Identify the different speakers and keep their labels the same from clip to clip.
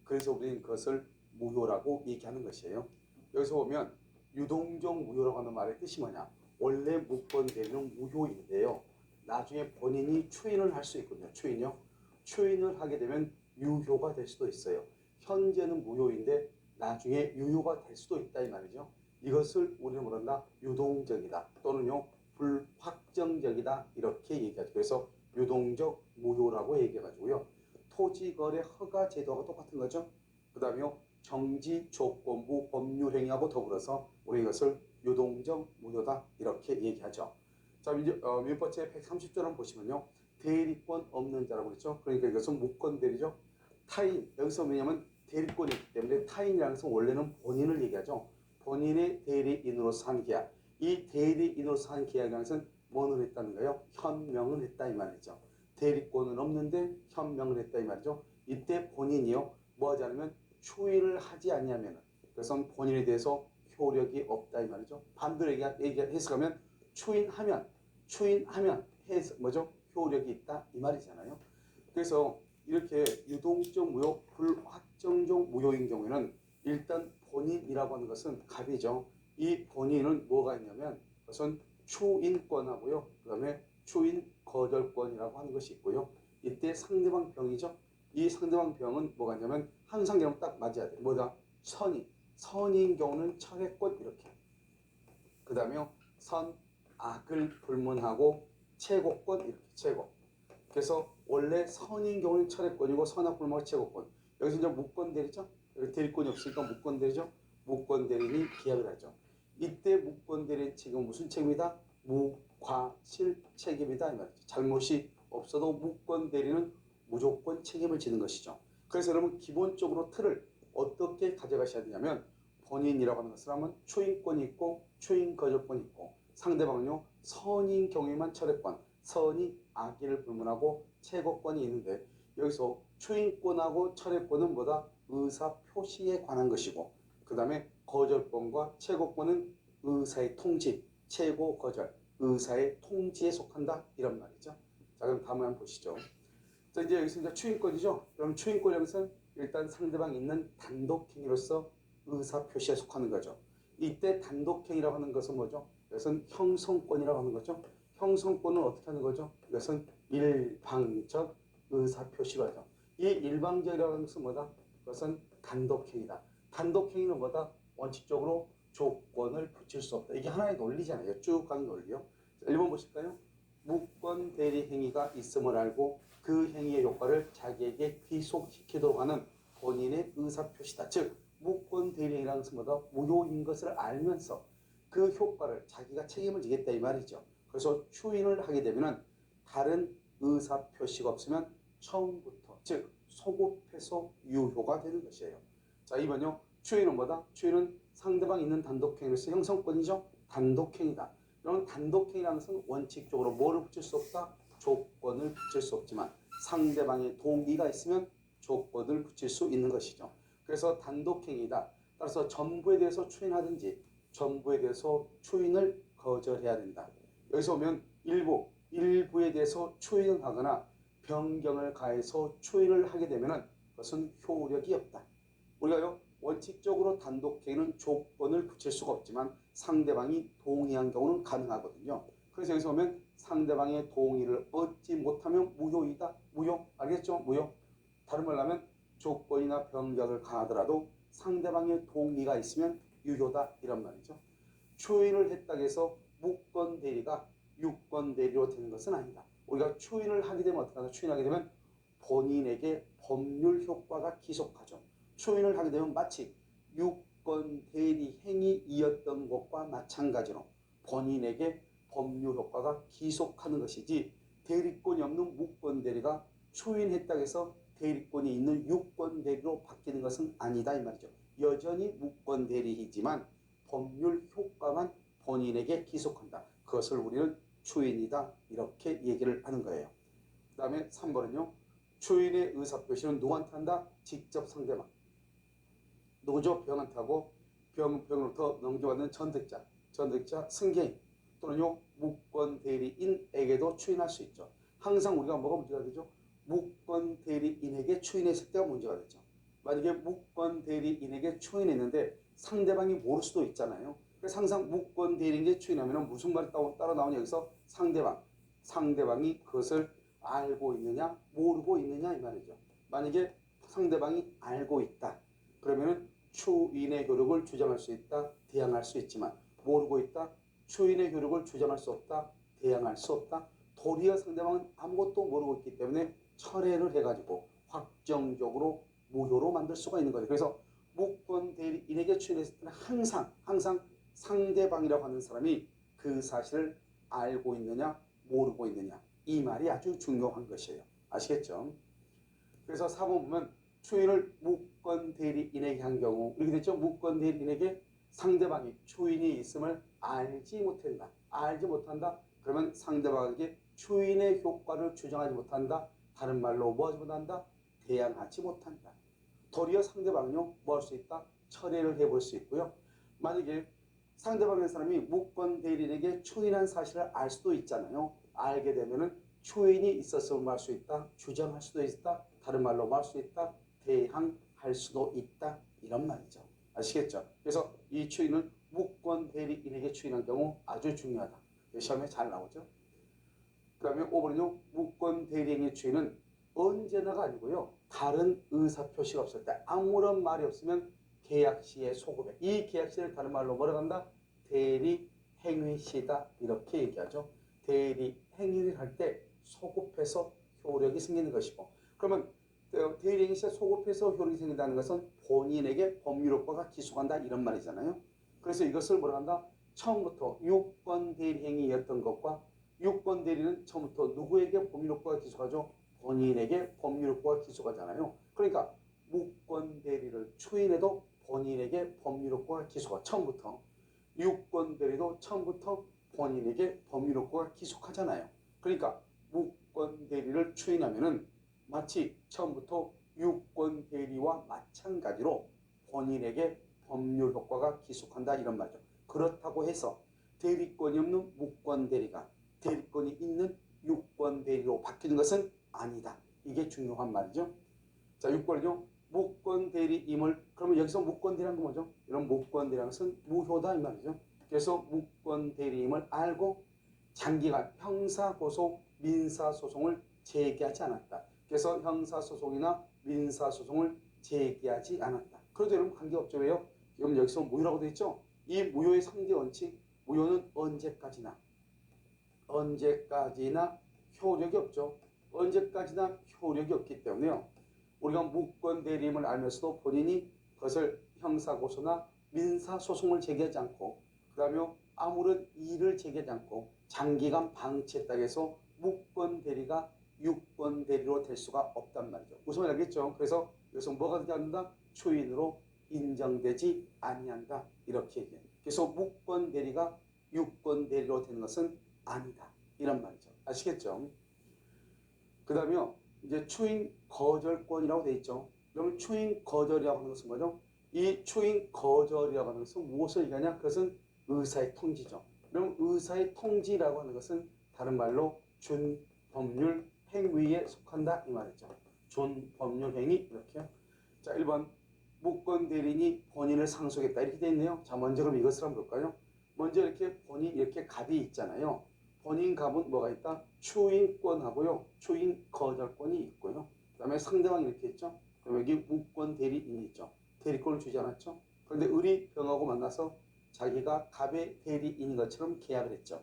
Speaker 1: 그래서 우리는 그것을 무효라고 얘기하는 것이에요. 여기서 보면 유동적 무효라고 하는 말의 뜻이 뭐냐? 원래 무권 대리는 무효인데요. 나중에 본인이 추인을 할 수 있거든요. 추인요. 추인을 하게 되면 유효가 될 수도 있어요. 현재는 무효인데 나중에 유효가 될 수도 있다 이 말이죠. 이것을 우리는 뭐란다? 유동적이다 또는요 불확정적이다 이렇게 얘기하죠. 그래서 유동적 무효라고 얘기해가지고요. 토지거래 허가 제도가 똑같은 거죠. 그 다음에 정지 조건부 법률행위하고 더불어서 우리 이것을 유동적 무효다 이렇게 얘기하죠. 자 이제 몇 번째 130조 한번 보시면요. 대리권 없는 자라고 그랬죠. 그러니까 이것은 무권 대리죠. 타인 여기서 뭐냐면 대리권이 있기 때문에 타인이라는 것은 원래는 본인을 얘기하죠. 본인의 대리인으로서 한 계약. 이 대리인으로서 한 계약이라는 것은 뭐를 했다는 거예요? 현명을 했다 이 말이죠. 대리권은 없는데 현명을 했다 이 말이죠. 이때 본인이요 뭐 하지 않으면 추인을 하지 않냐면 그것은 본인에 대해서 효력이 없다 이 말이죠. 반대로 해석하면 추인하면 뭐죠? 효력이 있다 이 말이잖아요. 그래서 이렇게 유동적 무효, 불확정적 무효인 경우에는 일단 본인이라고 하는 것은 갑이죠. 이 본인은 뭐가 있냐면 그것은 추인권하고요. 그 다음에 추인 거절권이라고 하는 것이 있고요. 이때 상대방 병이죠. 이 상대방 병은 뭐가 있냐면 항상 이런 딱 맞아야 돼. 뭐다? 선인 경우는 철회권 이렇게. 그 다음에 악을 불문하고 채고권 이렇게 채고. 그래서 원래 선인 경우는 철회권이고 선악 불문하고 채고권. 여기서 이제 무권 대리죠. 여기 대리권이 없으니까 무권 대리죠. 무권 대리인이 계약을 하죠. 이때 무권 대리인 책임은 무슨 책임이다? 무과실 책임이다 이 말이죠. 잘못이 없어도 무권 대리는 무조건 책임을 지는 것이죠. 그래서 여러분 기본적으로 틀을 어떻게 가져가셔야 되냐면 본인이라고 하는 것을 하면 추인권이 있고 추인 거절권이 있고 상대방은요 선인 경우에만 철회권, 선이 악의를 불문하고 채고권이 있는데 여기서 추인권하고 철회권은 뭐다? 의사 표시에 관한 것이고 그 다음에 거절권과 채고권은 의사의 통지, 채고 거절, 의사의 통지에 속한다 이런 말이죠. 자 그럼 다음에 한번 보시죠. 자 이제 여기서 이제 추인권이죠. 그럼 추인권이라는 것은 일단 상대방 있는 단독행위로서 의사 표시에 속하는 거죠. 이때 단독행위라고 하는 것은 뭐죠? 이것은 형성권이라고 하는 거죠. 형성권은 어떻게 하는 거죠? 이것은 일방적 의사표시가죠. 이 일방적이라고 하는 것은 뭐다? 그것은 단독행위다. 단독행위는 뭐다? 원칙적으로 조건을 붙일 수 없다. 이게 하나의 논리잖아요. 쭉 가는 논리요. 1번 보실까요? 무권 대리 행위가 있음을 알고 그 행위의 효과를 자기에게 귀속시키도록 하는 본인의 의사표시다. 즉 무권 대리 행위라는 것은 뭐다? 무효인 것을 알면서 그 효과를 자기가 책임을 지겠다 이 말이죠. 그래서 추인을 하게 되면 다른 의사표시가 없으면 처음부터 즉 소급해서 유효가 되는 것이에요. 자 2번요. 추인은 뭐다? 추인은 상대방 있는 단독행위로서 형성권이죠. 단독행위다. 그럼 단독행위라는 것은 원칙적으로 뭐를 붙일 수 없다? 조건을 붙일 수 없지만 상대방의 동의가 있으면 조건을 붙일 수 있는 것이죠. 그래서 단독행위다. 따라서 전부에 대해서 추인하든지 전부에 대해서 추인을 거절해야 된다. 여기서 보면 일부에 대해서 추인을 하거나 변경을 가해서 추인을 하게 되면 그것은 효력이 없다. 우리가요 원칙적으로 단독행위는 조건을 붙일 수가 없지만 상대방이 동의한 경우는 가능하거든요. 그래서 여기서 보면 상대방의 동의를 얻지 못하면 무효이다. 무효. 알겠죠? 무효. 다른 말로 하면 조건이나 변경을 가하더라도 상대방의 동의가 있으면 유효다. 이런 말이죠. 추인을 했다고 해서 무권 대리가 유권 대리로 되는 것은 아니다. 우리가 추인을 하게 되면 어떻게 하나? 추인하게 되면 본인에게 법률 효과가 기속하죠. 추인을 하게 되면 마치 유권 대리 행위이었던 것과 마찬가지로 본인에게 법률 효과가 기속하는 것이지 대리권이 없는 무권 대리가 추인했다고 해서 대리권이 있는 유권 대리로 바뀌는 것은 아니다 이 말이죠. 여전히 무권 대리이지만 법률 효과만 본인에게 기속한다. 그것을 우리는 추인이다 이렇게 얘기를 하는 거예요. 그 다음에 3번은요. 추인의 의사표시는 누구한테 한다? 직접 상대방. 누구죠? 병한테 하고 병으로부터 넘겨받는 전득자 승계인 또는요 무권 대리인에게도 추인할 수 있죠. 항상 우리가 뭐가 문제가 되죠? 무권 대리인에게 추인했을 때가 문제가 되죠. 만약에 무권 대리인에게 초인했는데 상대방이 모를 수도 있잖아요. 그래서 항상 무권 대리인에게 초인하면 무슨 말이 따로 나오냐. 여기서 상대방이 그것을 알고 있느냐 모르고 있느냐 이 말이죠. 만약에 상대방이 알고 있다. 그러면 초인의 효력을 주장할 수 있다. 대항할 수 있지만 모르고 있다. 초인의 효력을 주장할 수 없다. 대항할 수 없다. 도리어 상대방은 아무것도 모르고 있기 때문에 철회를 해가지고 확정적으로 무효로 만들 수가 있는 거죠. 그래서 무권 대리인에게 초인했을 때는 항상 상대방이라고 하는 사람이 그 사실을 알고 있느냐 모르고 있느냐 이 말이 아주 중요한 것이에요. 아시겠죠? 그래서 4번 보면 초인을 무권 대리인에게 한 경우 이렇게 됐죠. 무권 대리인에게 상대방이 초인이 있음을 알지 못한다. 그러면 상대방에게 초인의 효과를 주장하지 못한다. 다른 말로 뭐 하지 못한다? 대항하지 못한다. 도리어 상대방은요 뭐 할 수 있다? 철회를 해볼 수 있고요. 만약에 상대방의 사람이 무권 대리인에게 초인한 사실을 알 수도 있잖아요. 알게 되면은 초인이 있었음을 말 수 있다. 주장할 수도 있다. 다른 말로 말 수 있다. 대항할 수도 있다. 이런 말이죠. 아시겠죠? 그래서 이 초인은 무권 대리인에게 초인한 경우 아주 중요하다. 시험에 잘 나오죠. 그 다음에 5번은요. 무권 대리인의 초인은 언제나가 아니고요. 다른 의사표시가 없을 때 아무런 말이 없으면 계약시의 소급에 이 계약시를 다른 말로 뭐라고 한다? 대리행위시다. 이렇게 얘기하죠. 대리행위를 할 때 소급해서 효력이 생기는 것이고 그러면 대리행위시에 소급해서 효력이 생긴다는 것은 본인에게 법률효과가 기속한다 이런 말이잖아요. 그래서 이것을 뭐라고 한다? 처음부터 유권 대리행위였던 것과 유권 대리는 처음부터 누구에게 법률효과가 기속하죠? 본인에게 법률효과가 기속하잖아요. 그러니까 무권 대리를 초인해도 본인에게 법률효과가 기속하 처음부터 유권 대리도 처음부터 본인에게 법률효과가 기속하잖아요. 그러니까 무권 대리를 초인하면은 마치 처음부터 유권 대리와 마찬가지로 본인에게 법률 효과가 기속한다 이런 말이죠. 그렇다고 해서 대리권이 없는 무권 대리가 대리권이 있는 유권 대리로 바뀌는 것은 아니다. 이게 중요한 말이죠. 자, 6번은요. 무권 대리임을 그러면 여기서 무권 대리란 건 뭐죠? 이런 무권 대리라는 것은 무효다 이 말이죠. 그래서 무권 대리임을 알고 장기간 형사고소 민사소송을 제기하지 않았다. 그래서 형사소송이나 민사소송을 제기하지 않았다. 그래도 여러분 관계없죠. 왜요? 지금 여기서 무효라고 되어 있죠. 이 무효의 3대 원칙 무효는 언제까지나 효력이 없죠. 언제까지나 효력이 없기 때문에요. 우리가 무권 대리임을 알면서도 본인이 그것을 형사고소나 민사소송을 제기하지 않고 그 다음에 아무런 이의를 제기하지 않고 장기간 방치했다고 해서 무권 대리가 유권 대리로 될 수가 없단 말이죠. 무슨 말인지 알겠죠? 그래서 여기서 뭐가 되지 않는다? 초인으로 인정되지 아니한다. 이렇게 얘기해요. 그래서 무권 대리가 유권 대리로 되는 것은 아니다. 이런 말이죠. 아시겠죠? 그 다음에 이제 초인 거절권이라고 되어 있죠. 그러면 초인 거절이라고 하는 것은 뭐죠? 이 초인 거절이라고 하는 것은 무엇을 얘기하냐? 그것은 의사의 통지죠. 그럼 의사의 통지라고 하는 것은 다른 말로 준법률 행위에 속한다 이 말이죠. 준법률 행위 이렇게요. 자, 1번 무권 대리인이 본인을 상속했다 이렇게 되어 있네요. 자, 먼저 그럼 이것을 한번 볼까요? 먼저 이렇게 본인 이렇게 갑이 있잖아요. 본인 갑은 뭐가 있다? 초인권하고요. 초인 거절권이 있고요. 그 다음에 상대방이 이렇게 있죠. 그럼 여기 무권 대리인이 있죠. 대리권을 주지 않았죠. 그런데 을이 병하고 만나서 자기가 갑의 대리인인 것처럼 계약을 했죠.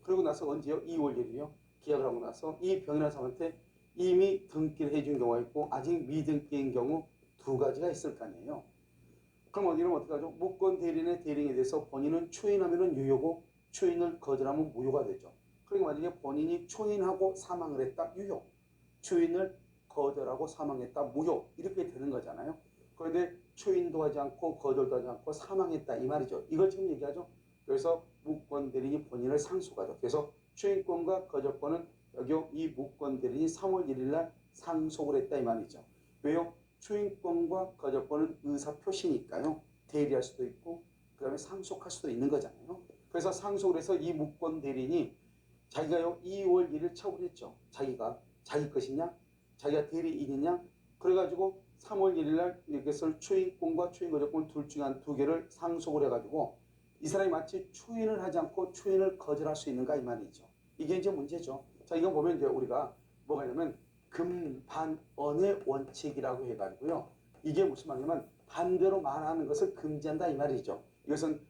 Speaker 1: 그러고 나서 언제요? 2월 1일이요. 계약을 하고 나서 이 병이라는 사람한테 이미 등기를 해준 경우가 있고 아직 미등기인 경우 두 가지가 있을 거 아니에요. 그럼 이러면 어떻게 하죠? 무권 대리인의 대리인에 대해서 본인은 초인하면 유효고 초인을 거절하면 무효가 되죠. 그러니까 만약에 본인이 초인하고 사망을 했다 유효, 초인을 거절하고 사망했다 무효 이렇게 되는 거잖아요. 그런데 초인도 하지 않고 거절도 하지 않고 사망했다 이 말이죠. 이걸 지금 얘기하죠. 그래서 무권 대리인이 본인을 상속하죠. 그래서 초인권과 거절권은 여기 이 무권 대리인이 3월 1일 날 상속을 했다 이 말이죠. 왜요? 초인권과 거절권은 의사표시니까요. 대리할 수도 있고 그 다음에 상속할 수도 있는 거잖아요. 그래서 상속을 해서 이 무권 대리인이 자기가요 2월 1일 처분했죠. 자기 것이냐? 자기가 대리인이냐? 그래가지고 3월 1일 날 이것을 추인권과 추인거절권 둘 중에 한 두 개를 상속을 해가지고 이 사람이 마치 추인을 하지 않고 추인을 거절할 수 있는가 이 말이죠. 이게 이제 문제죠. 자, 이거 보면 이제 우리가 뭐가 있냐면 금반언의 원칙이라고 해가지고요. 이게 무슨 말이냐면 반대로 말하는 것을 금지한다 이 말이죠. 이것은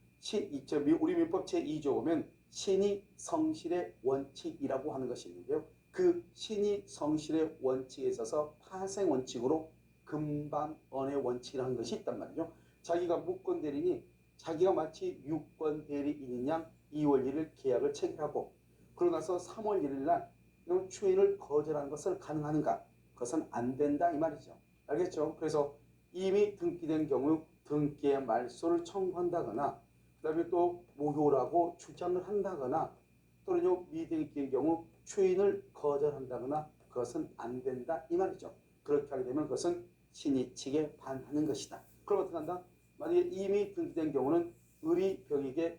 Speaker 1: 우리 민법 제2조 보면 신의 성실의 원칙이라고 하는 것이 있는데요. 그 신의 성실의 원칙에 있어서 파생 원칙으로 금반언의 원칙이라는 것이 있단 말이죠. 자기가 무권 대리인이 자기가 마치 유권 대리인인 양 2월 1일 계약을 체결하고 그러고 나서 3월 1일 날 추인을 거절하는 것을 가능한가? 그것은 안 된다 이 말이죠. 알겠죠? 그래서 이미 등기된 경우 등기의 말소를 청구한다거나 그 다음에 또 무효라고 주장을 한다거나 또는 미등기의 경우 추인을 거절한다거나 그것은 안 된다 이 말이죠. 그렇게 하게 되면 그것은 신의 측에 반하는 것이다. 그럼 어떻게 한다? 만약에 이미 등기된 경우는 을이 병에게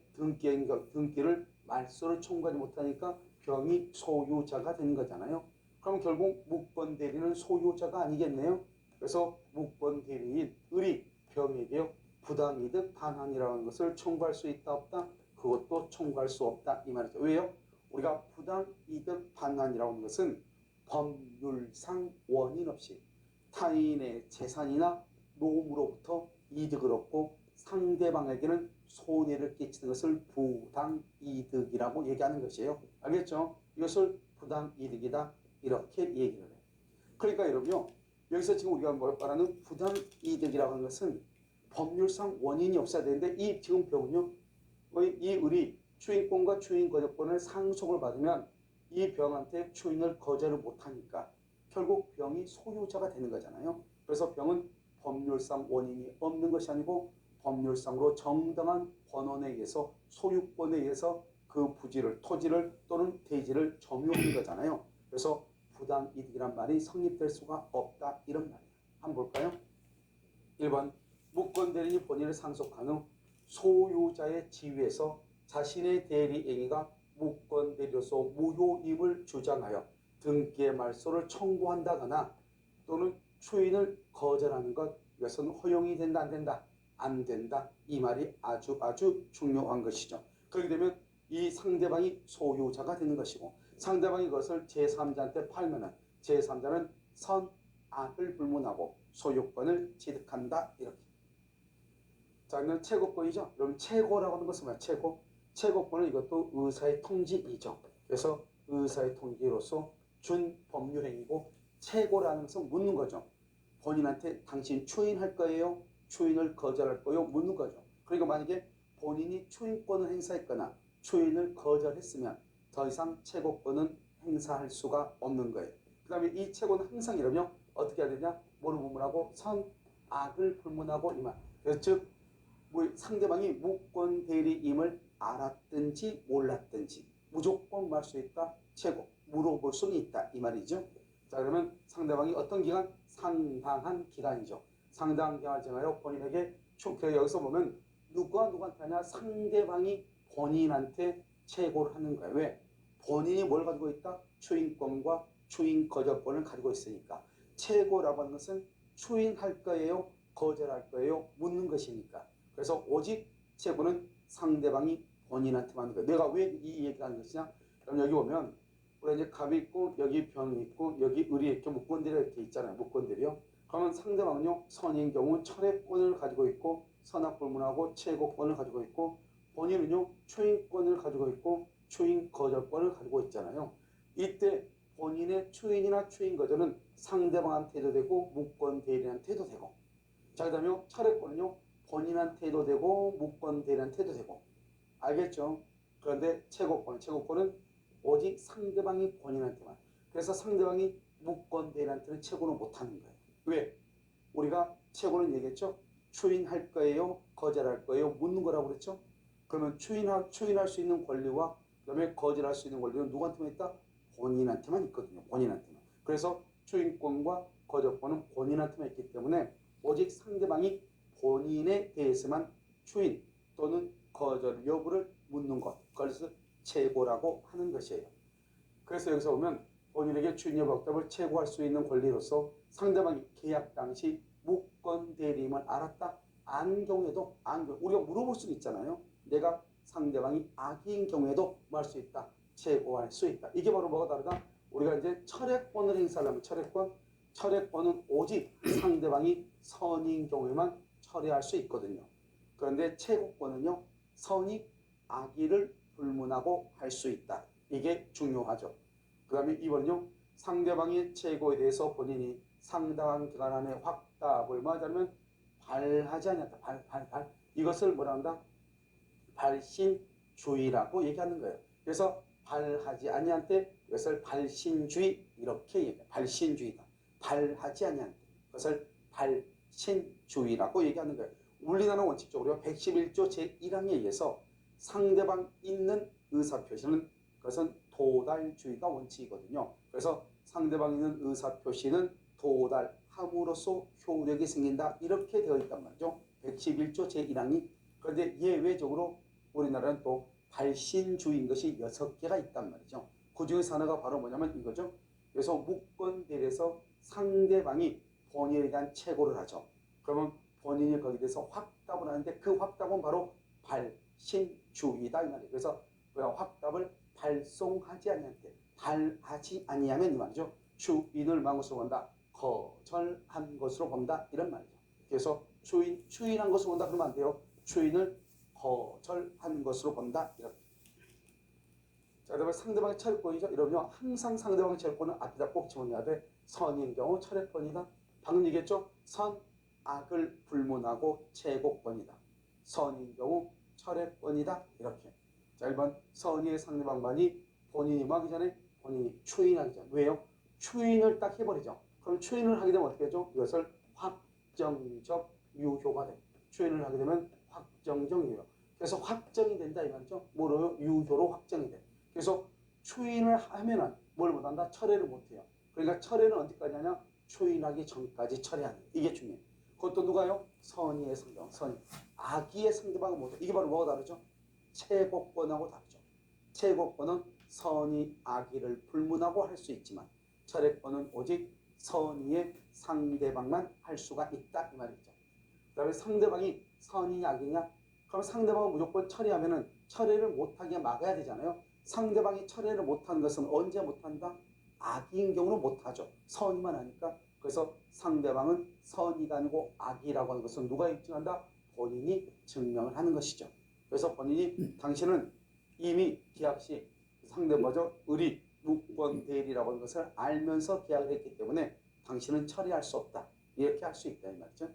Speaker 1: 등기를 말소를 청구하지 못하니까 병이 소유자가 되는 거잖아요. 그럼 결국 무권 대리는 소유자가 아니겠네요. 그래서 무권 대리인 을이 병에게 부당이득 반환이라는 것을 청구할 수 있다 없다? 그것도 청구할 수 없다 이 말이죠. 왜요? 우리가 부당이득 반환이라고 하는 것은 법률상 원인 없이 타인의 재산이나 노무로부터 이득을 얻고 상대방에게는 손해를 끼치는 것을 부당이득이라고 얘기하는 것이에요. 알겠죠? 이것을 부당이득이다 이렇게 얘기를 해요. 그러니까 여러분요. 여기서 지금 우리가 말하는 부당이득이라고 하는 것은 법률상 원인이 없어야 되는데 이 지금 병은요. 이 을이 추인권과 추인거절권을 상속을 받으면 이 병한테 추인을 거절을 못하니까 결국 병이 소유자가 되는 거잖아요. 그래서 병은 법률상 원인이 없는 것이 아니고 법률상으로 정당한 권원에 의해서 소유권에 의해서 그 부지를 토지를 또는 대지를 점유하는 거잖아요. 그래서 부당이득이란 말이 성립될 수가 없다 이런 말이에요. 한번 볼까요? 1번 무권 대리인이 본인을 상속한 후 소유자의 지위에서 자신의 대리행위가 무권 대리로서 무효임을 주장하여 등기의 말소를 청구한다거나 또는 추인을 거절하는 것 이것은 허용이 된다 안 된다? 안 된다. 이 말이 아주 중요한 것이죠. 그렇게 되면 이 상대방이 소유자가 되는 것이고 상대방이 그것을 제3자한테 팔면은 제3자는 선악을 불문하고 소유권을 취득한다 이렇게. 자, 이건 채권이죠. 그럼 채권이라고 하는 것은 뭐야? 채권은 이것도 의사의 통지이죠. 그래서 의사의 통지로서 준 법률행위고 채권이라는 것은 묻는 거죠. 본인한테 당신 추인할 거예요? 추인을 거절할 거예요? 묻는 거죠. 그러니까 만약에 본인이 추인권을 행사했거나 추인을 거절했으면 더 이상 채권은 행사할 수가 없는 거예요. 그 다음에 이 채권은 항상 이러면 어떻게 해야 되냐? 뭐를 불문하고 선악을 불문하고 이 말. 그래서 즉 상대방이 무권 대리임을 알았든지 몰랐든지 무조건 말 수 있다. 채권 물어볼 수는 있다. 이 말이죠. 자, 그러면 상대방이 어떤 기간? 상당한 기간이죠. 상당한 기간을 정하여 본인에게 여기서 보면 누구한테 하냐? 상대방이 본인한테 채고를 하는 거예요. 왜? 본인이 뭘 가지고 있다? 추인권과 추인거절권을 가지고 있으니까. 채고라고 하는 것은 추인할 거예요? 거절할 거예요? 묻는 것이니까. 그래서 오직 채고는 상대방이 본인한테만 하는 거예요. 내가 왜 이 얘기를 하는 것이냐? 그럼 여기 보면 우리 이제 갑이 있고 여기 병이 있고 여기 을이 이렇게 무권대리가 이렇게 있잖아요. 무권대리요. 그러면 상대방은요 선인 경우 철회권을 가지고 있고 선악불문하고 채고권을 가지고 있고 본인은요 추인권을 가지고 있고 추인거절권을 가지고 있잖아요. 이때 본인의 추인이나 추인거절은 상대방한테도 되고 무권대리한테도 되고 자 그다음에 철회권은요 본인한테도 되고 무권대리한테도 되고 알겠죠? 그런데 채고권은 오직 상대방이 본인한테만. 그래서 상대방이 무권 대리한테는 채권을 못하는 거예요. 왜? 우리가 채권은 얘기했죠? 추인할 거예요? 거절할 거예요? 묻는 거라고 그랬죠? 그러면 추인할 수 있는 권리와 그다음에 거절할 수 있는 권리는 누구한테만 있다? 본인한테만 있거든요. 본인한테만. 그래서 추인권과 거절권은 본인한테만 있기 때문에 오직 상대방이 본인에 대해서만 추인 또는 거절 여부를 묻는 것. 그래서 채고라고 하는 것이에요. 그래서 여기서 보면 본인에게 추인 여부 확답을 채고할 수 있는 권리로서 상대방이 계약 당시 무권 대리임을 알았다. 안 경우에도 우리가 물어볼 수는 있잖아요. 내가 상대방이 악인 경우에도 뭐 할 수 있다. 제고할 수 있다. 이게 바로 뭐가 다르다? 우리가 이제 철회권을 행사하려면 철회권은 오직 상대방이 선인 경우에만 철회할 수 있거든요. 그런데 채고권은요, 선이 악의를 불문하고 할 수 있다. 이게 중요하죠. 그 다음에 2번은요, 상대방의 채고에 대해서 본인이 상당한 기간 안에 확답을 말하자면 발하지 않았다. 발. 이것을 뭐라 한다? 발신주의라고 얘기하는 거예요. 그래서 발하지 아니한 때 이것을 발신주의 이렇게 얘기해요. 발신주의다. 발하지 아니한 때 그것을 발신주의라고 얘기하는 거예요. 우리나라는 원칙적으로 111조 제1항에 의해서 상대방 있는 의사표시는 그것은 도달주의가 원칙이거든요. 그래서 상대방 있는 의사표시는 도달함으로써 효력이 생긴다. 이렇게 되어 있단 말이죠. 111조 제1항이. 그런데 예외적으로 우리나라는 또 발신주의인 것이 6개가 있단 말이죠. 그 중에서 하나가 바로 뭐냐면 이거죠. 그래서 무권대리에서 상대방이 본인에 대한 채고를 하죠. 그러면 본인이 거기에 대해서 확답을 하는데 그 확답은 바로 발신주의다 이 말이에요. 그래서 확답을 발송하지 아니할 때 발하지 아니하면 이 말이죠. 주인을 망것으로 본다. 거절한 것으로 본다. 이런 말이죠. 그래서 추인한 것으로 본다 그러면 안 돼요. 추인을 거절한 것으로 본다. 이렇게. 자, 그다음에 상대방의 철권이죠. 이러면 항상 상대방의 철권은 앞에다 꼭 집어넣어야 돼. 선인 경우 철회권이다. 방금 얘기했죠. 선, 악을 불문하고 채고권이다. 선인 경우 철회권이다. 이렇게. 자, 1번 선의의 상대방만이 본인이 뭐 하기 전에 본인이 추인하기 전. 왜요? 추인을 딱 해버리죠. 그럼 추인을 하게 되면 어떻게 하죠? 이것을 확정적 유효가 돼. 추인을 하게 되면 확정적 유효. 그래서 확정이 된다 이 말이죠. 뭐로 유효로 확정이 돼. 그래서 추인을 하면은 뭘 못한다? 철회를 못해요. 그러니까 철회는 언제까지 하냐? 추인하기 전까지 철회하는. 이게 중요해요. 그것도 누가요? 선의의 상대방, 선의. 악의의 상대방은 뭐죠? 이게 바로 뭐가 다르죠? 채고권하고 다르죠. 채고권은 선의 악의를 불문하고 할 수 있지만 철회권은 오직 선의의 상대방만 할 수가 있다 이 말이죠. 그 다음에 상대방이 선의 악이냐? 그럼 상대방은 무조건 철회하면은 철회를 못하게 막아야 되잖아요. 상대방이 철회를 못하는 것은 언제 못한다? 악인 경우는 못하죠. 선의만 하니까. 그래서 상대방은 선의가 아니고 악이라고 하는 것은 누가 입증한다? 본인이 증명을 하는 것이죠. 그래서 본인이 당신은 이미 계약 시 상대 뭐죠? 의리, 무권, 대리라고 하는 것을 알면서 계약을 했기 때문에 당신은 철회할 수 없다. 이렇게 할 수 있다 이 말이죠.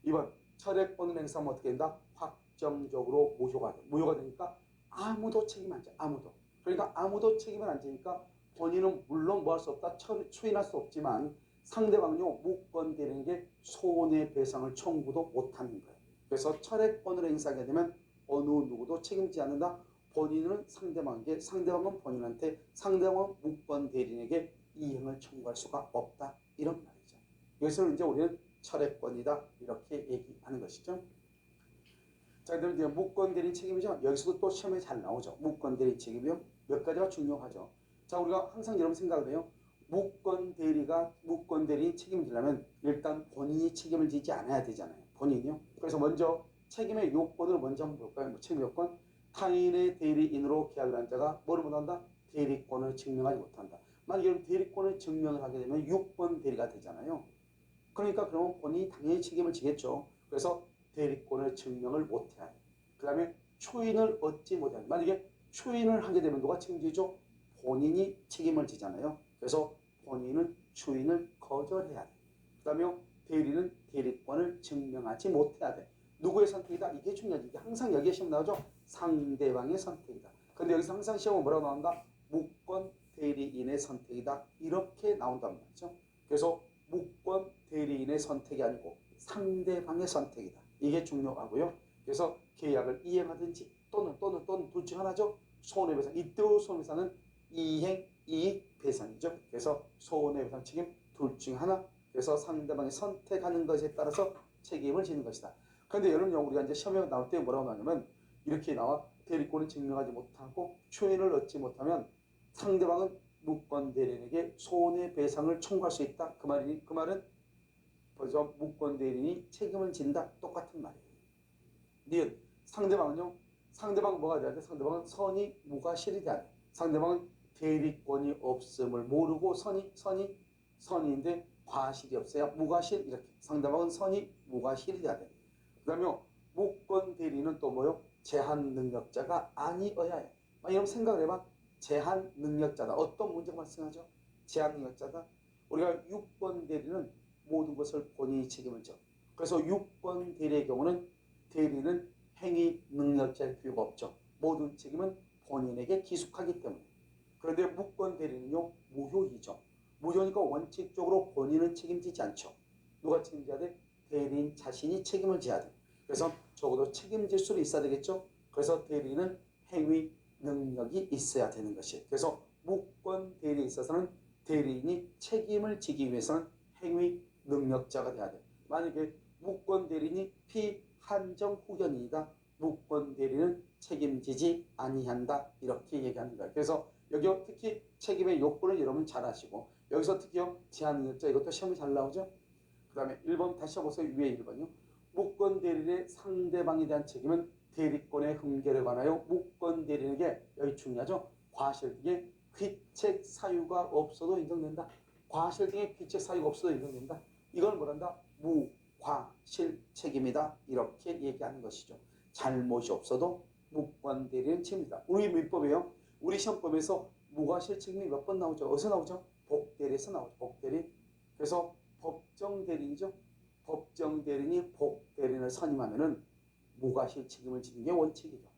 Speaker 1: 2번 철회권을 행사하면 어떻게 된다? 확정적으로 무효가 돼. 무효가 되니까 아무도 책임 안 져. 아무도. 그러니까 아무도 책임을 안 지니까 본인은 물론 뭐 할 수 없다. 추인할 수 없지만 상대방요 무권 대리에게 손해배상을 청구도 못하는 거예요. 그래서 철회권을 행사하게 되면 어느 누구도 책임지지 않는다. 본인은 상대방에게, 상대방은 본인한테, 상대방은 무권 대리인에게 이행을 청구할 수가 없다. 이런 말이죠. 여기서 이제 우리는 철회권이다 이렇게 얘기하는 것이죠. 자, 그럼 이제 무권 대리인 책임이죠. 여기서도 또 시험에 잘 나오죠. 무권 대리인 책임이요. 몇 가지가 중요하죠. 자, 우리가 항상 여러분 생각을 해요. 무권 대리인 책임지려면 일단 본인이 책임을 지지 않아야 되잖아요. 본인이요. 그래서 먼저 책임의 요건을 먼저 한번 볼까요? 뭐 책임 요건. 타인의 대리인으로 계약을 한 자가 뭐를 못한다? 대리권을 증명하지 못한다. 만약에 대리권을 증명을 하게 되면 6번 대리가 되잖아요. 그러니까 그러면 본인이 당연히 책임을 지겠죠. 그래서 대리권을 증명을 못해야 돼. 그 다음에 추인을 얻지 못해야 돼. 만약에 추인을 하게 되면 누가 책임지죠? 본인이 책임을 지잖아요. 그래서 본인은 추인을 거절해야 돼. 그 다음에 대리는 대리권을 증명하지 못해야 돼. 누구의 선택이다? 이게 중요하지. 이게 항상 여기에 시험 나오죠? 상대방의 선택이다. 근데 여기서 항상 시험은 뭐라고 나온다? 무권 대리인의 선택이다. 이렇게 나온단 말이죠. 그래서 무권 대리인의 선택이 아니고 상대방의 선택이다. 이게 중요하고요. 그래서 계약을 이행하든지 또는 둘 중 하나죠. 손해배상. 이때 손해배상은 이행, 이익, 배상이죠. 그래서 손해배상 책임 둘 중 하나. 그래서 상대방이 선택하는 것에 따라서 책임을 지는 것이다. 그런데 여러분 우리가 이제 시험에 나올 때 뭐라고 나오냐면 이렇게 나와. 대리권을 증명하지 못하고 추인을 얻지 못하면 상대방은 무권 대리인에게 손해배상을 청구할 수 있다. 그 말은 그래서 무권 대리인이 책임을 진다. 똑같은 말이에요. 니은 상대방은요. 상대방 뭐가 돼야 돼? 상대방은 선이 무가 실이 돼야 돼. 상대방은 대리권이 없음을 모르고 선인데 과실이 없어야 무과실 이렇게. 상대방은 선이 무과실이 돼야 돼. 그 다음에 무권 대리는 또 뭐요? 제한 능력자가 아니어야 해. 이런 생각을 해봐. 제한 능력자다. 어떤 문제가 발생하죠? 제한 능력자다. 우리가 6번 대리는 모든 것을 본인이 책임을 져. 그래서 6번 대리의 경우는 대리는 행위 능력자일 필요가 없죠. 모든 책임은 본인에게 기속하기 때문에. 그런데 무권 대리는요, 무효이죠. 무효니까 원칙적으로 본인은 책임지지 않죠. 누가 책임져야 돼? 대리인 자신이 책임을 져야 돼. 그래서 적어도 책임질 수 있어야 되겠죠. 그래서 대리는 행위 능력이 있어야 되는 것이에요. 그래서 무권 대리에 있어서는 대리인이 책임을 지기 위해서는 행위 능력자가 돼야 돼. 만약에 무권 대리인이 피한정 후견이다. 무권 대리는 책임지지 아니한다. 이렇게 얘기하는 거예요. 그래서 여기요 특히 책임의 요건을 여러분 잘 아시고 여기서 특히요 제한 능력자 이것도 시험이 잘 나오죠. 그 다음에 1번 다시 해보세요. 위에 1번요. 무권 대리인의 상대방에 대한 책임은 대리권의 흠결에 관하여 무권 대리인에게 여기 중요하죠. 과실 등의 귀책 사유가 없어도 인정된다. 과실 등의 귀책 사유가 없어도 인정된다. 이걸 뭐란다? 무과실 책임이다. 이렇게 얘기하는 것이죠. 잘못이 없어도 무권 대리인 책임이다. 우리 민법에요. 우리 시험법에서 무과실 책임이 몇 번 나오죠? 어디서 나오죠? 복대리에서 나오죠. 복대리. 그래서 법정 대리인이죠. 법정 대리인이 복대리인을 선임하면은 무과실 책임을 지는 게 원칙이죠.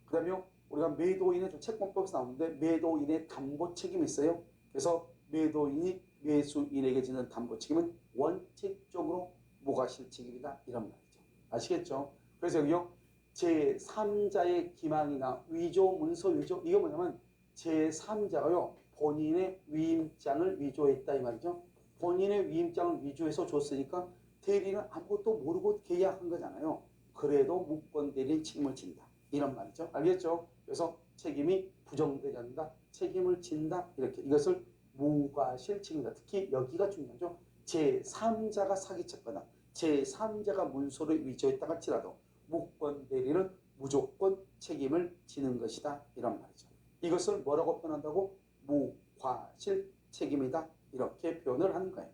Speaker 1: 그 다음에 우리가 매도인의 채권법에서 나오는데 매도인의 담보 책임이 있어요. 그래서 매도인이 매수인에게 지는 담보 책임은 원칙적으로 무과실 책임이다. 이런 말이죠. 아시겠죠? 그래서 여기요. 제3자의 기망이나 위조, 문서 위조 이거 뭐냐면 제3자가요. 본인의 위임장을 위조했다 이 말이죠. 본인의 위임장을 위조해서 줬으니까 대리는 아무것도 모르고 계약한 거잖아요. 그래도 무권 대리인 책임을 진다. 이런 말이죠. 알겠죠? 그래서 책임이 부정되지 않는다. 책임을 진다. 이렇게 이것을 무과실 책임이다. 특히 여기가 중요하죠. 제3자가 사기쳤거나 제3자가 문서를 위조했다 할지라도 무권 대리는 무조건 책임을 지는 것이다. 이런 말이죠. 이것을 뭐라고 표현한다고? 무과실 책임이다. 이렇게 표현을 하는 거예요.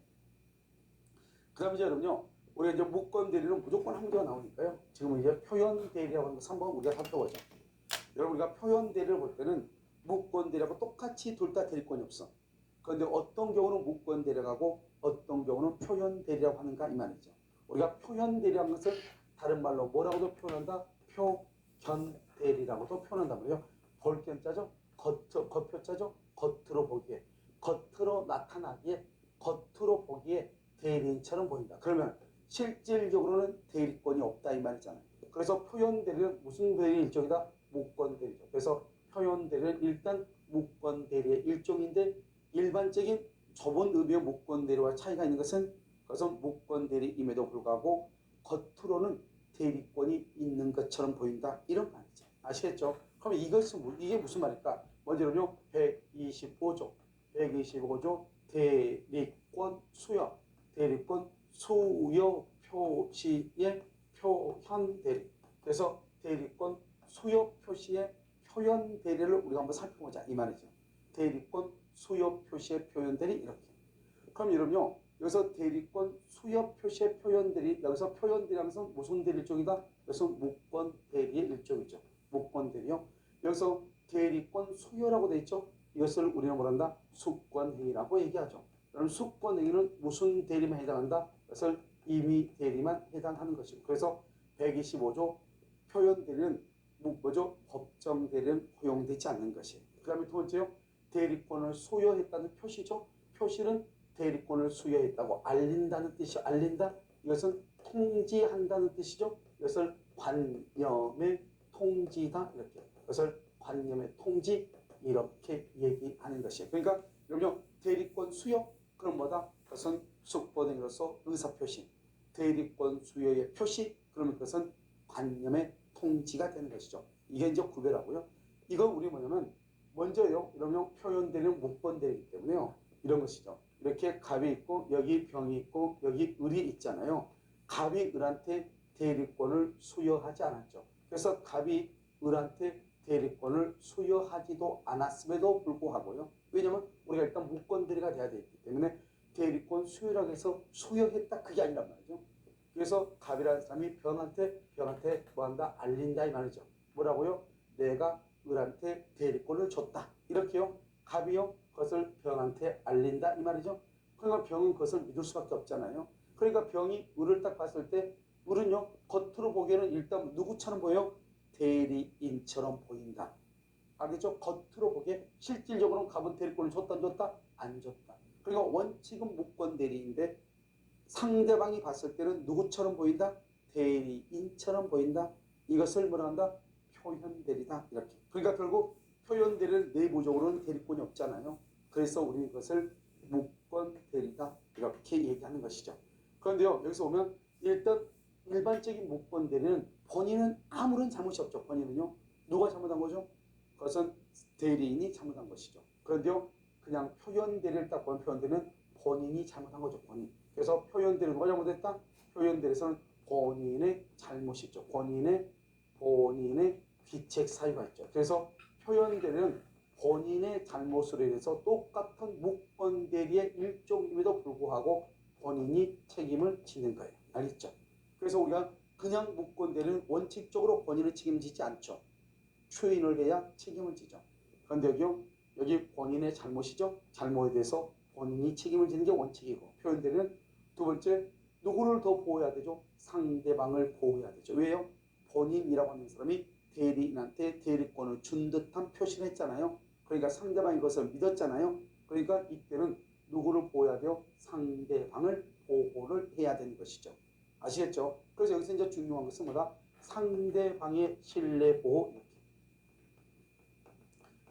Speaker 1: 그 다음에 이제 여러분요. 우리가 이제 무권 대리는 무조건 한 개가 나오니까요. 지금 이제 표현 대리라고 하는 거 3번 우리가 살펴보죠. 여러분 우리가 표현 대리를 볼 때는 무권 대리하고 똑같이 둘 다 대리권이 없어. 그런데 어떤 경우는 무권 대리하고 어떤 경우는 표현 대리라고 하는가 이 말이죠. 우리가 표현 대리라는 것을 다른 말로 뭐라고도 표현한다? 표견 대리라고도 표현한단 말이에요. 볼견자죠. 겉표자죠. 겉으로 보기에. 겉으로 나타나기에. 겉으로 보기에 대리인처럼 보인다. 그러면 실질적으로는 대리권이 없다 이 말이잖아요. 그래서 표현 대리는 무슨 대리의 일종이다? 무권 대리죠. 그래서 표현 대리는 일단 무권 대리의 일종인데 일반적인 좁은 의미의 무권 대리와 차이가 있는 것은 그것은 무권 대리임에도 불구하고 겉으로는 대리권이 있는 것처럼 보인다 이런 말이죠. 아시겠죠? 그럼 이게 무슨 말일까? 먼저 그럼요 125조 대리권 수여 대리권 수여 표시의 표현 대리. 그래서 대리권 수여 표시의 표현 대리를 우리가 한번 살펴보자 이 말이죠. 대리권 수여 표시의 표현 대리 이렇게. 그럼 여러분요 여기서 대리권 수여 표시의 표현 대리 여기서 표현 대리라는 것은 무슨 대리 일종이다? 그래서 무권 대리의 일종이죠. 무권 대리요. 여기서 대리권 수여라고 되어 있죠. 이것을 우리는 뭐란다? 수권행위라고 얘기하죠. 그럼 수권행위는 무슨 대리만 해당한다? 그것을 임의 대리만 해당하는 것이고 그래서 125조 표현 대리는 뭐죠? 법정 대리는 허용되지 않는 것이에요. 그 다음에 두 번째요. 대리권을 수여했다는 표시죠. 표시는 대리권을 수여했다고 알린다는 뜻이 알린다. 이것은 통지한다는 뜻이죠. 이것을 관념의 통지다 이렇게. 이것을 관념의 통지 이렇게 얘기하는 것이에요. 그러니까 여러분요 대리권 수여 그럼 뭐다? 그것은 숙법행위로서 의사표시. 대리권 수여의 표시 그러면 그것은 관념의 통지가 되는 것이죠. 이게 이제 구별하고요. 이건 우리 뭐냐면 먼저요. 이러면 표현되는 무권 대리이기 때문에요. 이런 것이죠. 이렇게 갑이 있고 여기 병이 있고 여기 을이 있잖아요. 갑이 을한테 대리권을 수여하지 않았죠. 그래서 갑이 을한테 대리권을 수여하지도 않았음에도 불구하고요. 왜냐하면 우리가 일단 무권대리가 돼야 되기 때문에 대리권 수여라고 해서 수여했다 그게 아니란 말이죠. 그래서 갑이라는 사람이 병한테 뭐한다? 알린다 이 말이죠. 뭐라고요? 내가 을한테 대리권을 줬다. 이렇게요. 갑이요. 그것을 병한테 알린다 이 말이죠. 그러니까 병은 그것을 믿을 수밖에 없잖아요. 그러니까 병이 을을 딱 봤을 때 을은요. 겉으로 보기에는 일단 누구처럼 보여요? 대리인처럼 보인다. 알겠죠? 겉으로 보기에 실질적으로는 갑은 대리권을 줬다 안 줬다? 안 줬다. 그러니까 원칙은 무권 대리인데 상대방이 봤을 때는 누구처럼 보인다? 대리인처럼 보인다. 이것을 뭐라 한다? 표현대리다. 이렇게. 그러니까 결국 표현대리는 내부적으로는 대리권이 없잖아요. 그래서 우리는 그것을 무권대리다. 이렇게 얘기하는 것이죠. 그런데요. 여기서 보면 일단 일반적인 무권대리는 본인은 아무런 잘못이 없죠. 본인은요. 누가 잘못한 거죠? 그것은 대리인이 잘못한 것이죠. 그런데요. 그냥 표현대리를 딱 보면 표현대리는 본인이 잘못한 거죠. 본인. 그래서 표현대리는 누가 잘못했다? 표현대리에서는 본인의 잘못이 있죠. 본인의 귀책 사유가 있죠. 그래서 표현대리는 본인의 잘못으로 인해서 똑같은 무권대리의 일종임에도 불구하고 본인이 책임을 지는 거예요. 알겠죠? 그래서 우리가 그냥 무권대리는 원칙적으로 본인을 책임지지 않죠. 추인을 해야 책임을 지죠. 그런데 여기 본인의 잘못이죠. 잘못에 대해서 본인이 책임을 지는 게 원칙이고 표현대리는 두 번째 누구를 더 보호해야 되죠? 상대방을 보호해야 되죠. 왜요? 본인이라고 하는 사람이 대리인한테 대리권을 준 듯한 표시를 했잖아요. 그러니까 상대방이 그것을 믿었잖아요. 그러니까 이때는 누구를 보호해야 돼요? 상대방을 보호를 해야 되는 것이죠. 아시겠죠? 그래서 여기서 이제 중요한 것은 뭐다? 상대방의 신뢰 보호 이렇게.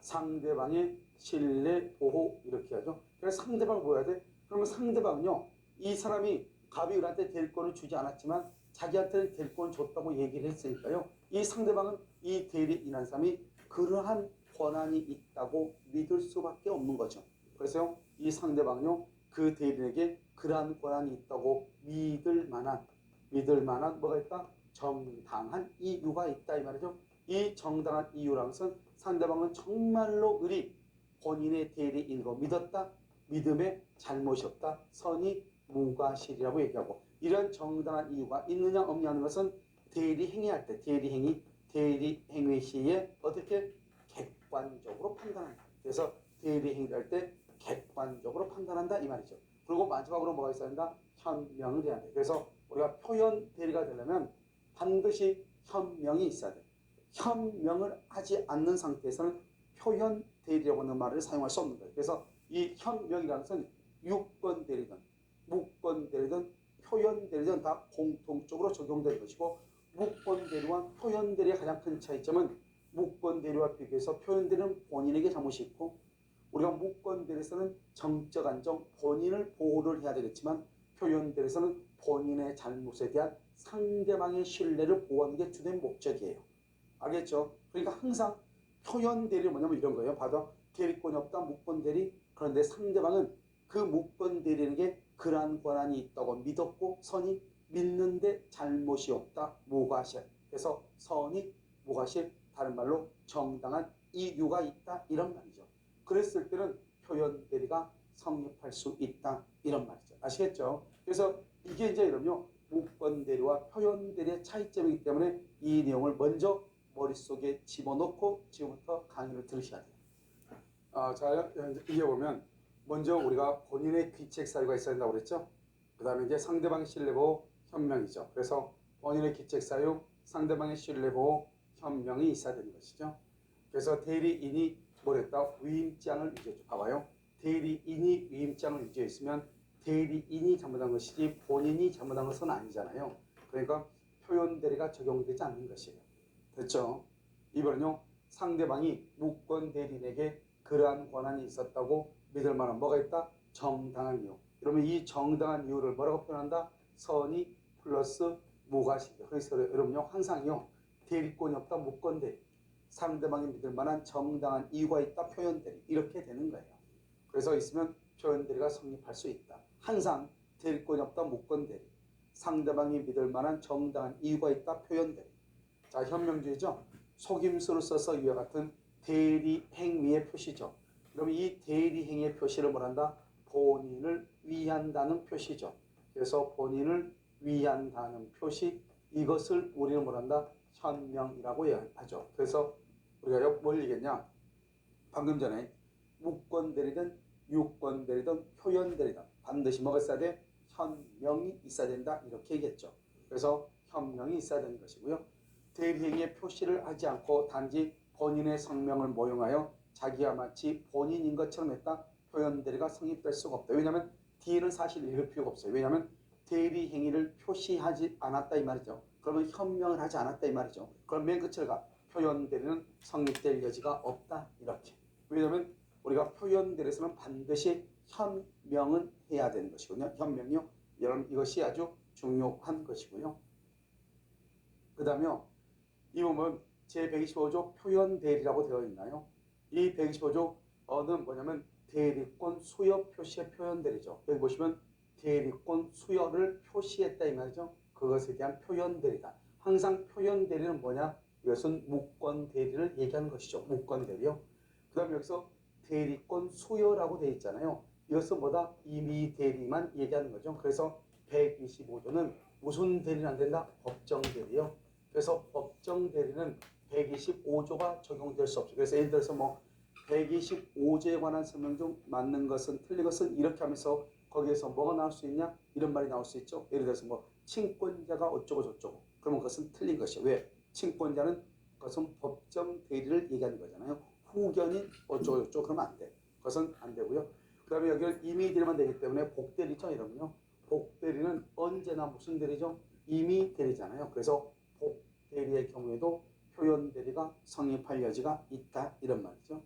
Speaker 1: 상대방의 신뢰 보호 이렇게 하죠. 그래서 상대방을 보호해야 돼. 그러면 상대방은요. 이 사람이 갑이 을한테 대리권을 주지 않았지만 자기한테 대리권을 줬다고 얘기를 했으니까요. 이 상대방은 이 대리인한 사람이 그러한 권한이 있다고 믿을 수밖에 없는 거죠. 그래서 이 상대방은요. 그 대리인에게 그러한 권한이 있다고 믿을 만한 뭐가 있다? 정당한 이유가 있다 이 말이죠. 이 정당한 이유라는 것은 상대방은 정말로 을이 본인의 대리인 거 믿었다. 믿음에 잘못이 없다. 선이 무과실이라고 얘기하고 이런 정당한 이유가 있느냐 없느냐는 것은 대리행위할 때 대리행위 시에 어떻게 객관적으로 판단한다. 그래서 대리행위를 할 때 객관적으로 판단한다 이 말이죠. 그리고 마지막으로 뭐가 있어야 한다? 현명을 해야 돼. 그래서 우리가 표현 대리가 되려면 반드시 현명이 있어야 돼. 현명을 하지 않는 상태에서는 표현 대리라고 하는 말을 사용할 수 없는 거예요. 그래서 이 현명이라는 것은 유권 대리든 무권 대리든 표현 대리든 다 공통적으로 적용될 것이고 무권 대리와 표현 대리의 가장 큰 차이점은 무권 대리와 비교해서 표현 대리는 본인에게 잘못이 있고 우리가 무권 대리에서는 정적 안정 본인을 보호를 해야 되겠지만 표현 대리에서는 본인의 잘못에 대한 상대방의 신뢰를 보호하는 게 주된 목적이에요. 알겠죠? 그러니까 항상 표현 대리 뭐냐면 이런 거예요. 봐도 대리권이 없다 무권 대리. 그런데 상대방은 그 무권 대리에게 그러한 권한이 있다고 믿었고 선이 믿는데 잘못이 없다 무과실. 그래서 선이 무과실 다른 말로 정당한 이유가 있다 이런 말이죠. 그랬을 때는 표현 대리가 성립할 수 있다 이런 말이죠. 아시겠죠? 그래서 이게 이제 이러면 무권 대리와 표현 대리의 차이점이기 때문에 이 내용을 먼저 머릿속에 집어넣고 지금부터 강의를 들으셔야 돼요. 자, 이게 보면 먼저 우리가 본인의 귀책 사유가 있어야 된다고 그랬죠. 그 다음에 이제 상대방의 신뢰보호 현명이죠. 그래서 본인의 귀책 사유, 상대방의 신뢰보호 현명이 있어야 되는 것이죠. 그래서 대리인이 뭐랬다? 위임장을 유지해줘. 봐봐요. 대리인이 위임장을 유지해 있으면 대리인이 잘못한 것이지 본인이 잘못한 것은 아니잖아요. 그러니까 표현 대리가 적용되지 않는 것이에요. 됐죠? 이번은요. 상대방이 무권 대리인에게 그러한 권한이 있었다고 믿을 만한 뭐가 있다? 정당한 이유. 그러면 이 정당한 이유를 뭐라고 표현한다? 선의 플러스 무과실이죠. 그래서 여러분요. 항상요. 대리권이 없다 무권 대리. 상대방이 믿을 만한 정당한 이유가 있다 표현 대리. 이렇게 되는 거예요. 그래서 있으면 표현 대리가 성립할 수 있다. 항상 대리권이 없다. 무권 대리. 상대방이 믿을 만한 정당한 이유가 있다. 표현 대리. 자, 현명주의죠. 속임수를 써서 이와 같은 대리 행위의 표시죠. 그럼 이 대리 행위의 표시를 뭐란다? 본인을 위한다는 표시죠. 그래서 본인을 위한다는 표시, 이것을 우리는 뭐란다? 현명이라고 하죠. 그래서 우리가 뭘 얘기했냐? 방금 전에 무권 대리든 유권 대리든 표현 대리든 반드시 뭐가 있어야 돼? 현명이 있어야 된다. 이렇게 얘기했죠. 그래서 현명이 있어야 되는 것이고요. 대리행위의 표시를 하지 않고 단지 본인의 성명을 모용하여 자기가 마치 본인인 것처럼 했다. 표현 대리가 성립될 수가 없다. 왜냐하면 뒤에는 사실 읽을 필요가 없어요. 왜냐하면 대리 행위를 표시하지 않았다 이 말이죠. 그러면 현명을 하지 않았다 이 말이죠. 그럼 맨 끝을 가 표현 대리는 성립될 여지가 없다 이렇게. 왜냐하면 우리가 표현 대리에서는 반드시 현명은 해야 되는 것이거든요. 현명이요. 여러분 이것이 아주 중요한 것이고요. 그 다음에요. 이 부분 제125조 표현 대리라고 되어 있나요? 이 125조는 뭐냐면 대리권 수여 표시의 표현 대리죠. 여기 보시면 대리권 수여를 표시했다 이 말이죠. 그것에 대한 표현 대리다. 항상 표현 대리는 뭐냐? 이것은 무권 대리를 얘기하는 것이죠. 무권 대리요. 그 다음에 여기서 대리권 수여라고 되어 있잖아요. 이것은 뭐다? 임의 대리만 얘기하는 거죠. 그래서 125조는 무슨 대리는 안 된다? 법정 대리요. 그래서 법정 대리는 125조가 적용될 수 없죠. 그래서 예를 들어서 뭐 125조에 관한 설명 중 맞는 것은 틀린 것은 이렇게 하면서 거기에서 뭐가 나올 수 있냐? 이런 말이 나올 수 있죠. 예를 들어서 뭐 친권자가 어쩌고 저쩌고. 그러면 그것은 틀린 것이에요. 왜? 친권자는 그것은 법정 대리를 얘기하는 거잖아요. 후견인 어쩌고 저쩌고 그러면 안 돼. 그것은 안 되고요. 그 다음에 여기를 임의 대리만 되기 때문에 복대리죠. 여러분요. 복대리는 언제나 무슨 대리죠? 임의 대리잖아요. 그래서 복대리의 경우에도 표현 대리가 성립할 여지가 있다 이런 말이죠.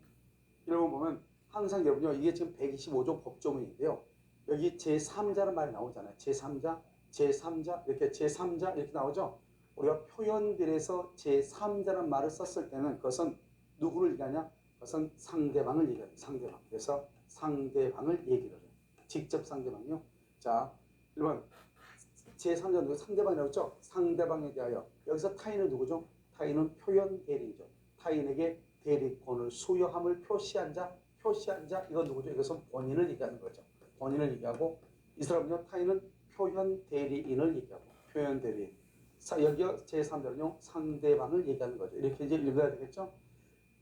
Speaker 1: 이런 거 보면 항상 여러분요 이게 지금 125조 법조문인데요. 여기 제3자라는 말이 나오잖아요. 제3자, 제3자 이렇게 제3자 이렇게 나오죠. 우리가 표현 대리에서 제3자라는 말을 썼을 때는 그것은 누구를 얘기하냐? 그것은 상대방을 얘기해요. 상대방. 그래서 상대방을 얘기를 해요. 직접 상대방이요. 자, 1번 제3자 누구 상대방이라고 했죠? 상대방에 대하여. 여기서 타인은 누구죠? 타인은 표현 대리죠. 타인에게 대리권을 수여함을 표시한 자 이건 누구죠? 이것은 본인을 얘기하는 거죠. 본인을 얘기하고 이 사람은요 타인은 표현 대리인을 얘기하고 표현 대리인. 여기 제3자는요 상대방을 얘기하는 거죠. 이렇게 이제 읽어야 되겠죠?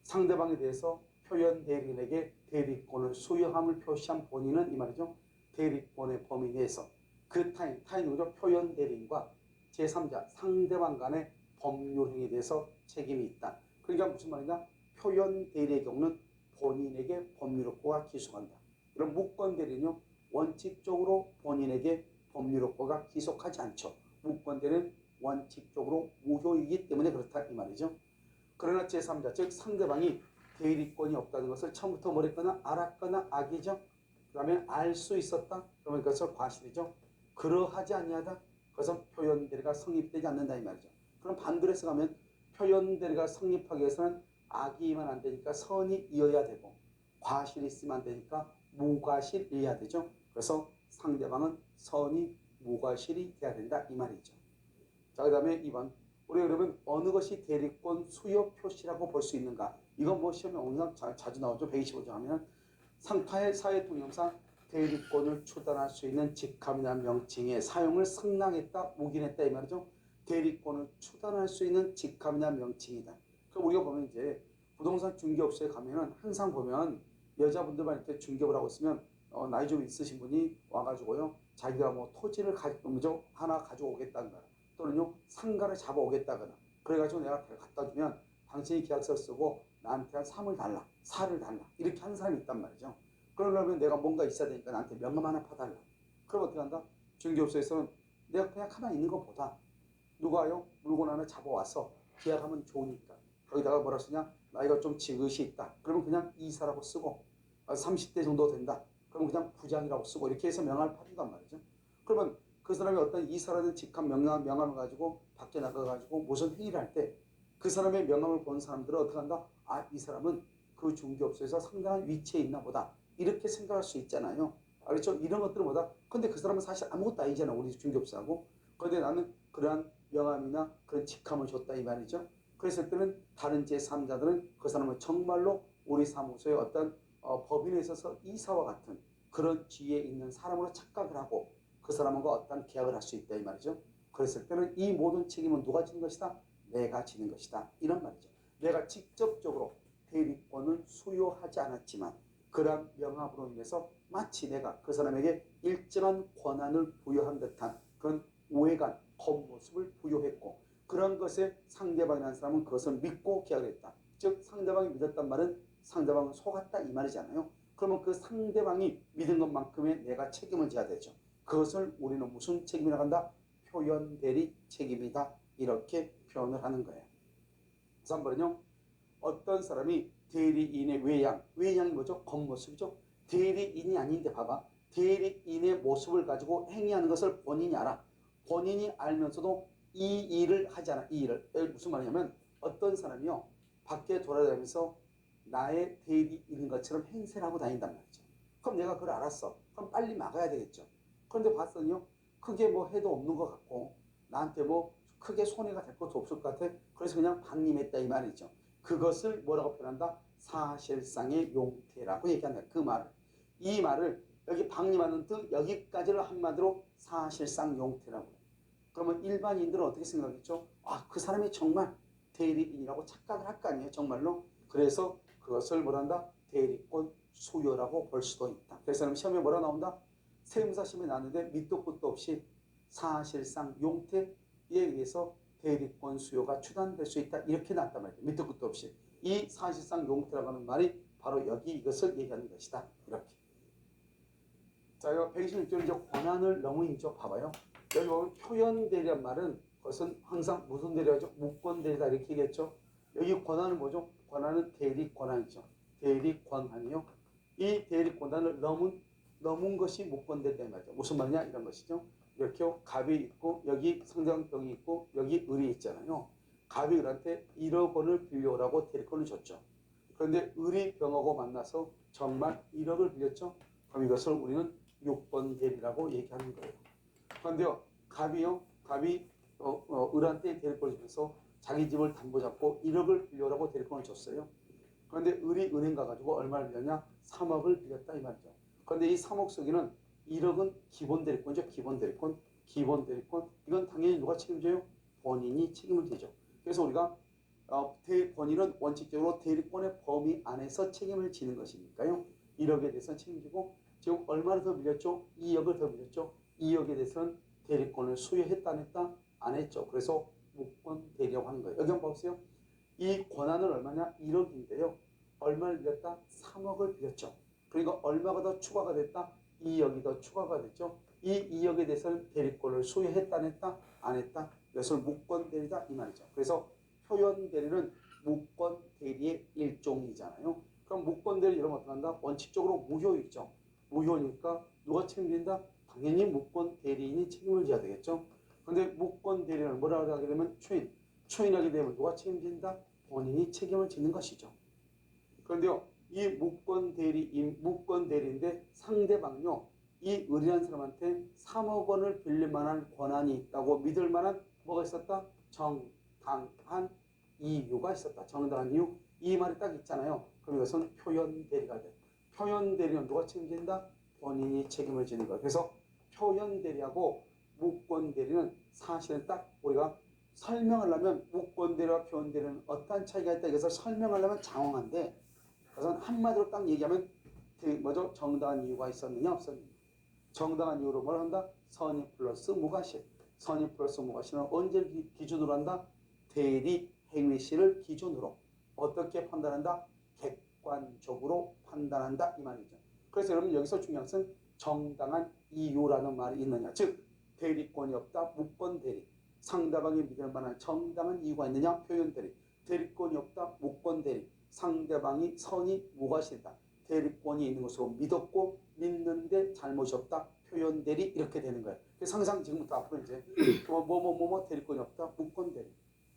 Speaker 1: 상대방에 대해서 표현 대리인에게 대리권을 수여함을 표시한 본인은 이 말이죠. 대리권의 범위 내에서 그 타인 누구죠? 표현 대리인과 제3자 상대방 간의 법률행위에 대해서 책임이 있다. 그러니까 무슨 말이냐? 표현 대리의 경우는 본인에게 법률효과가 기속한다. 이런 무권 대리는요 원칙적으로 본인에게 법률효과가 기속하지 않죠. 무권 대리는 원칙적으로 무효이기 때문에 그렇다 이 말이죠. 그러나 제3자 즉 상대방이 대리권이 없다는 것을 처음부터 뭐랬거나 알았거나 악이죠. 그 다음에 알 수 있었다. 그러면 그것을 과실이죠. 그러하지 아니하다. 그것은 표현 대리가 성립되지 않는다 이 말이죠. 그럼 반대로 해서 가면 표현 대리가 성립하기 위해서는 악이면 안 되니까 선이 이어야 되고 과실이 있으면 안 되니까 무과실이어야 되죠. 그래서 상대방은 선이 무과실이 돼야 된다 이 말이죠. 자, 그 다음에 2번 우리 그러면 어느 것이 대리권 수여 표시라고 볼 수 있는가? 이건 뭐 시험에 워낙 자주 나오죠. 125조 하면 사회 통념상 대리권을 추단할 수 있는 직함이나 명칭의 사용을 승낙했다, 묵인했다 이 말이죠. 대리권을 추단할 수 있는 직함이나 명칭이다. 그럼 우리가 보면 이제 부동산 중개업소에 가면은 항상 보면 여자분들만 이렇게 중개업을 하고 있으면 나이 좀 있으신 분이 와가지고요 자기가 뭐 토지를 하나 가지고 오겠다거나 또는요 상가를 잡아 오겠다거나 그래가지고 내가 갖다 주면 당신이 계약서 쓰고 나한테 한 3을 달라 4를 달라 이렇게 하는 사람이 있단 말이죠. 그러려면 내가 뭔가 있어야 되니까 나한테 명함 하나 파달라. 그럼 어떻게 한다? 중개업소에서는 내가 그냥 가만히 있는 것보다 누가요? 물건 하나 잡아와서 계약하면 좋으니까 거기다가 뭐라 쓰냐? 나이가 좀 지긋이 있다. 그러면 그냥 이사라고 쓰고 30대 정도 된다. 그러면 그냥 부장이라고 쓰고 이렇게 해서 명함을 파준단 말이죠. 그러면 그 사람이 어떤 이사라는 직함 명함을 가지고 밖에 나가가지고 무슨 행위를 할 때 그 사람의 명함을 본 사람들은 어떻게 한다? 아, 이 사람은 그 중개업소에서 상당한 위치에 있나 보다. 이렇게 생각할 수 있잖아요. 알겠죠? 이런 것들보다 근데 그 사람은 사실 아무것도 아니잖아. 우리 중개업사하고. 그런데 나는 그러한 명함이나 그런 직함을 줬다 이 말이죠. 그랬을 때는 다른 제3자들은 그 사람은 정말로 우리 사무소의 어떤 법인에 있어서 이사와 같은 그런 지위에 있는 사람으로 착각을 하고 그 사람과 어떤 계약을 할 수 있다 이 말이죠. 그랬을 때는 이 모든 책임은 누가 지는 것이다? 내가 지는 것이다. 이런 말이죠. 내가 직접적으로 대리권을 수요하지 않았지만 그러한 명함으로 인해서 마치 내가 그 사람에게 일정한 권한을 부여한 듯한 그런 오해감, 겉모습을 부여했고 그런 것에 상대방이라는 사람은 그것을 믿고 계약을 했다. 즉 상대방이 믿었단 말은 상대방은 속았다 이 말이잖아요. 그러면 그 상대방이 믿은 것만큼의 내가 책임을 져야 되죠. 그것을 우리는 무슨 책임이라고 한다? 표현대리 책임이다. 이렇게 표현을 하는 거예요. 3번은요. 어떤 사람이 대리인의 외양이 뭐죠? 겉모습이죠. 대리인이 아닌데 봐봐. 대리인의 모습을 가지고 행위하는 것을 본인이 알아. 본인이 알면서도 이 일을 하지 않아. 이 일을. 무슨 말이냐면 어떤 사람이요. 밖에 돌아다니면서 나의 대리인인 것처럼 행세를 하고 다닌단 말이죠. 그럼 내가 그걸 알았어. 그럼 빨리 막아야 되겠죠. 그런데 봤더니요. 크게 뭐 해도 없는 것 같고 나한테 뭐 크게 손해가 될 것도 없을 것 같아. 그래서 그냥 방임했다 이 말이죠. 그것을 뭐라고 표현한다? 사실상의 용태라고 얘기한다. 그 말을. 이 말을 여기 방임하는 등 여기까지를 한마디로 사실상 용태라고 해요. 그러면 일반인들은 어떻게 생각하겠죠? 아, 그 사람이 정말 대리인이라고 착각을 할 거 아니에요. 정말로. 그래서 그것을 뭐란다? 대리권 수요라고 볼 수도 있다. 그래서 시험에 뭐라 나온다? 세무사 시험에 나왔는데 밑도 끝도 없이 사실상 용태에 의해서 대리권 수요가 추단될 수 있다. 이렇게 나왔단 말이에요. 밑도 끝도 없이. 이 사실상 용태라고 하는 말이 바로 여기 이것을 얘기하는 것이다. 이렇게. 자, 이거 126조는 이제 권한을 너무 인정 봐봐요. 여기 보면 표현대리란 말은 그것은 항상 무슨 대리하죠? 무권대리다 이렇게 얘기했죠. 여기 권한은 뭐죠? 권한은 대리권한이죠. 대리권한이요. 이 대리권한을 넘은 것이 무권대리다 말이죠. 무슨 말이냐? 이런 것이죠. 이렇게 갑이 있고 여기 상대방병이 있고 여기 을이 있잖아요. 갑이 을한테 1억 원을 빌려오라고 대리권을 줬죠. 그런데 을이 병하고 만나서 정말 1억을 빌렸죠. 그럼 이것을 우리는 6번 대리라고 얘기하는 거예요. 그런데요, 갑이 을한테 대리권을 주면서 자기 집을 담보 잡고 1억을 빌려오라고 대리권을 줬어요. 그런데 을이 은행 가가지고 얼마를 빌렸냐? 3억을 빌렸다 이 말이죠. 그런데 이 3억 속에는 1억은 기본 대리권이죠. 기본 대리권. 이건 당연히 누가 책임져요? 본인이 책임을 지죠. 그래서 우리가 본인은 원칙적으로 대리권의 범위 안에서 책임을 지는 것이니까요. 1억에 대해서는 책임지고 지금 얼마를 더 빌렸죠? 2억을 더 빌렸죠. 2억에 대해서는 대리권을 수여했다 안 했다? 안 했죠. 그래서 무권 대리라고 하는 거예요. 여기 한번 보세요. 이 권한은 얼마냐? 1억인데요. 얼마를 빌렸다? 3억을 빌렸죠. 그러니까 얼마가 더 추가가 됐다? 2억이 더 추가가 됐죠. 이 2억에 대해서는 대리권을 수여했다 안 했다? 안 했다? 이것을 무권 대리다 이 말이죠. 그래서 표현 대리는 무권 대리의 일종이잖아요. 그럼 무권 대리 이러면 어떻게 한다? 원칙적으로 무효이죠. 무효니까 누가 책임진다? 당연히 무권 대리인이 책임을 져야 되겠죠. 그런데 무권 대리는 뭐라고 하게 되면 추인하게 되면 누가 책임진다? 본인이 책임을 지는 것이죠. 그런데요, 이 무권 대리인데 상대방요, 이 을이라는 사람한테 3억 원을 빌릴 만한 권한이 있다고 믿을 만한 뭐가 있었다? 정당한 이유가 있었다. 정당한 이유. 이 말이 딱 있잖아요. 그럼 이것은 표현 대리가 돼. 표현 대리는 누가 책임진다? 본인이 책임을 지는 거예요. 그래서 표현 대리하고 무권 대리는 사실은 딱 우리가 설명하려면 무권 대리와 표현 대리는 어떤 차이가 있다 이것을 설명하려면 장황한데 그것은 한마디로 딱 얘기하면 뭐죠? 정당한 이유가 있었느냐 없었느냐. 정당한 이유로 뭘 한다? 선의 플러스 무과실. 선의 플러스 무과실은 언제 기준으로 한다? 대리 행위시를 기준으로 어떻게 판단한다? 객관적으로 판단한다 이 말이죠. 그래서 여러분 여기서 중요한 것은 정당한 이유라는 말이 있느냐. 즉 대리권이 없다. 무권 대리. 상대방이 믿을 만한 정당한 이유가 있느냐. 표현 대리. 대리권이 없다. 무권 대리. 상대방이 선이 무과실이다. 대리권이 있는 것으로 믿었고 믿는데 잘못이 없다. 표현 대리 이렇게 되는 거예요. 그래서 항상 지금부터 앞으로 이제 뭐뭐 대리권이 없다. 무권 대리.